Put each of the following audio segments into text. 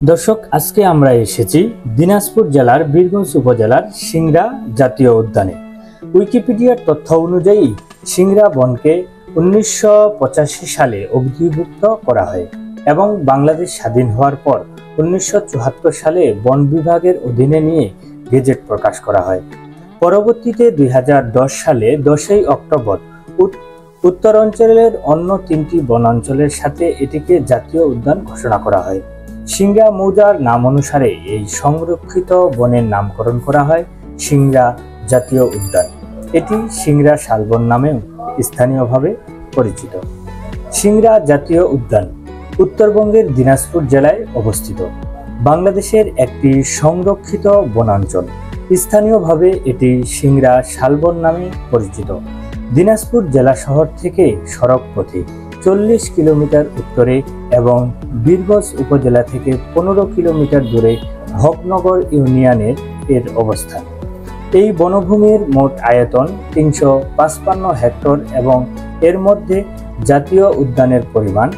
দর্শক, আজকে আমরা এসেছি দিনাজপুর জেলার বীরগঞ্জ উপজেলার সিংড়া জাতীয় উদ্যানে। উইকিপিডিয়ার তথ্য অনুযায়ী সিংড়া বনকে 1985 সালে অধিভুক্ত করা হয় এবং বাংলাদেশ স্বাধীন হওয়ার পর 1974 সালে বন বিভাগের অধীনে নিয়ে গেজেট প্রকাশ করা হয়। পরবর্তীতে 2010 সালে 10ই অক্টোবর উত্তরাঞ্চলের অন্য 3টি বনাঞ্চলের সাথে এটিকে জাতীয় উদ্যান ঘোষণা করা হয়। সিংড়া মৌজার নাম অনুসারে এই সংরক্ষিত বনের নামকরণ করা হয় সিংড়া জাতীয় উদ্যান। এটি সিংড়া শালবন নামেও স্থানীয়ভাবে পরিচিত। সিংড়া জাতীয় উদ্যান উত্তরবঙ্গের দিনাজপুর জেলায় অবস্থিত। বাংলাদেশের একটি সংরক্ষিত বনাঞ্চল। স্থানীয়ভাবে এটি সিংড়া শালবন নামে পরিচিত। দিনাজপুর জেলা শহর থেকে সড়ক পথে 40 কিলোমিটার উত্তরে এবং বীরগঞ্জ উপজেলা থেকে 15 কিলোমিটার দূরে ভগনগর ইউনিয়নের এর অবস্থান। এই বনভূমির মোট আয়তন 355 হেক্টর এবং এর মধ্যে জাতীয় উদ্যানের পরিমাণ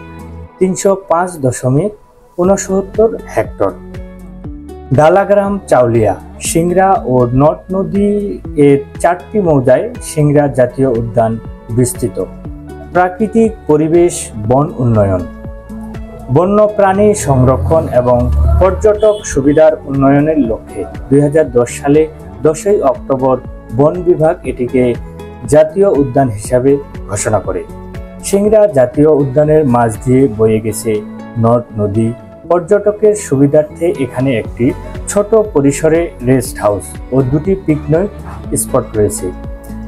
305.69 হেক্টর। ডালাগ্রাম, চাউলিয়া, সিংড়া ও নট নদী এর 4টি মৌজায় সিংড়া জাতীয় উদ্যান বিস্তৃত। প্রাকৃতিক পরিবেশ, বন উন্নয়ন, বন্যপ্রাণী সংরক্ষণ এবং পর্যটক সুবিধার উন্নয়নের লক্ষ্যে 2010 সালে 10ই অক্টোবর বন বিভাগ এটিকে জাতীয় উদ্যান হিসাবে ঘোষণা করে। সিংড়া জাতীয় উদ্যানের মাঝ দিয়ে বয়ে গেছে নট নদী। পর্যটকের সুবিধার্থে এখানে একটি ছোট পরিসরে রেস্ট হাউস ও 2টি পিকনিক স্পট রয়েছে।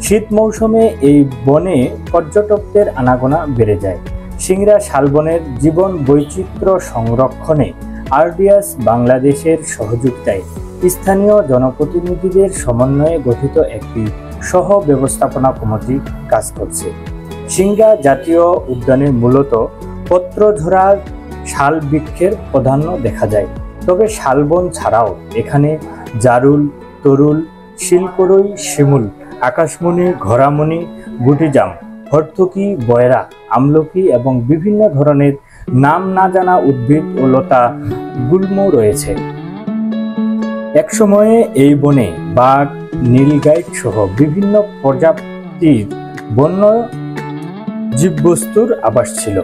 শীত মৌসুমে এই বনে পর্যটকদের আনাগোনা বেড়ে যায়। সিংড়া শালবনের জীবন বৈচিত্র্য সংরক্ষণে আরডিএস বাংলাদেশের সহযোগিতায় স্থানীয় জনপ্রতিনিধিদের সমন্বয়ে গঠিত একটি সহ ব্যবস্থাপনা কমিটি কাজ করছে। সিংড়া জাতীয় উদ্যানে মূলত পত্রঝরা শাল বৃক্ষের প্রাধান্য দেখা যায়, তবে শালবন ছাড়াও এখানে জারুল, তরুল, শিলকরই, শিমুল, আকাশমণি, ঘোড়ামণি, গুটিজাম, হর্তুকি, বয়রা, আমলকি এবং বিভিন্ন ধরনের নাম না জানা উদ্ভিদ ও লতা গুল্ম রয়েছে। একসময়ে এই বনে বাঘ, নীলগাইড সহ বিভিন্ন প্রজাতির বন্য জীববস্তুর আবাস ছিল।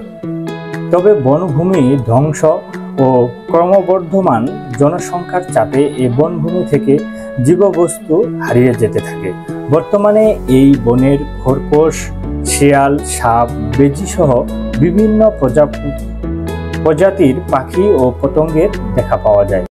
তবে বনভূমি ধ্বংস ও ক্রমবর্ধমান জনসংখ্যার চাপে এই বনভূমি থেকে জীববস্তু হারিয়ে যেতে থাকে। বর্তমানে এই বনের খরগোশ, শিয়াল, সাপ, বেজি সহ বিভিন্ন প্রজাতির পাখি ও পতঙ্গের দেখা পাওয়া যায়।